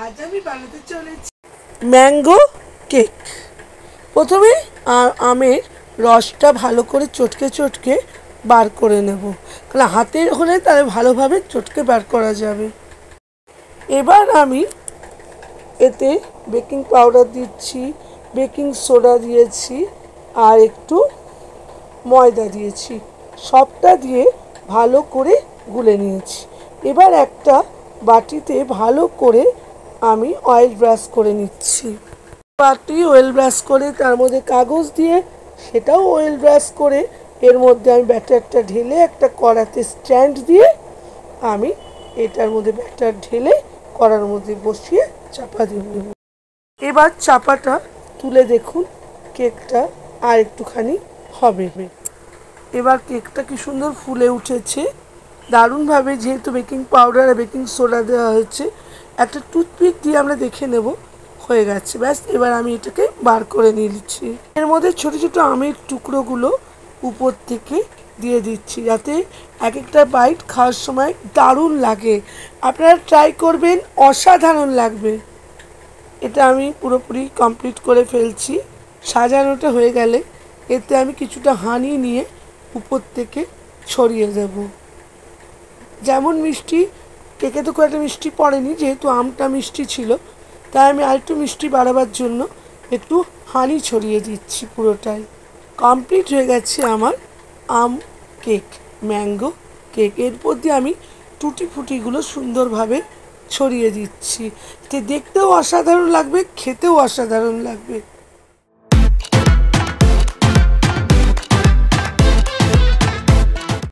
আজ আমি বানাতে চলেছি ম্যাঙ্গো কেক। প্রথমে আমের রসটা ভালো করে চটকে চটকে বার করে নেব, কারণ হাতের হলে তাহলে ভালোভাবে চটকে বার করা যাবে। এবার আমি এতে বেকিং পাউডার দিচ্ছি, বেকিং সোডা দিয়েছি, আর একটু ময়দা দিয়েছি। সবটা দিয়ে ভালো করে গুলে নিয়েছি। এবার একটা বাটিতে ভালো করে আমি অয়েল ব্রাশ করে নিচ্ছি। বাটি অয়েল ব্রাশ করে তার মধ্যে কাগজ দিয়ে সেটাও অয়েল ব্রাশ করে এর মধ্যে আমি ব্যাটারটা ঢেলে একটা কড়াতে স্ট্যান্ড দিয়ে আমি এটার মধ্যে ব্যাটার ঢেলে কড়ার মধ্যে বসিয়ে চাপা দিয়ে নেব। এবার চাপাটা তুলে দেখুন কেকটা আর একটুখানি হবে। এবার কেকটা কি সুন্দর ফুলে উঠেছে দারুণভাবে, যেহেতু বেকিং পাউডার আর বেকিং সোডা দেওয়া হয়েছে। একটা টুথপিক দিয়ে আমরা দেখে নেব হয়ে গেছে। ব্যাস, এবার আমি এটাকে বার করে নিচ্ছি। এর মধ্যে ছোট ছোট আমের টুকরোগুলো উপর থেকে দিয়ে দিচ্ছি, যাতে এক একটা বাইট খাওয়ার সময় দারুণ লাগে। আপনারা ট্রাই করবেন, অসাধারণ লাগবে। এটা আমি পুরোপুরি কমপ্লিট করে ফেলছি। সাজানোটা হয়ে গেলে এতে আমি কিছুটা হানি নিয়ে উপর থেকে ছড়িয়ে দেব। যেমন মিষ্টি, কেকে তো খুব একটা মিষ্টি পড়েনি, যেহেতু আমটা মিষ্টি ছিল, তাই আমি আরেকটু মিষ্টি বাড়াবার জন্য একটু হানি ছড়িয়ে দিচ্ছি। পুরোটাই কমপ্লিট হয়ে গেছে আমার আম কেক, ম্যাঙ্গো কেক। এরপর দিয়ে আমি টুটি ফুটিগুলো সুন্দরভাবে ছড়িয়ে দিচ্ছি, দেখতেও অসাধারণ লাগবে, খেতেও অসাধারণ লাগবে।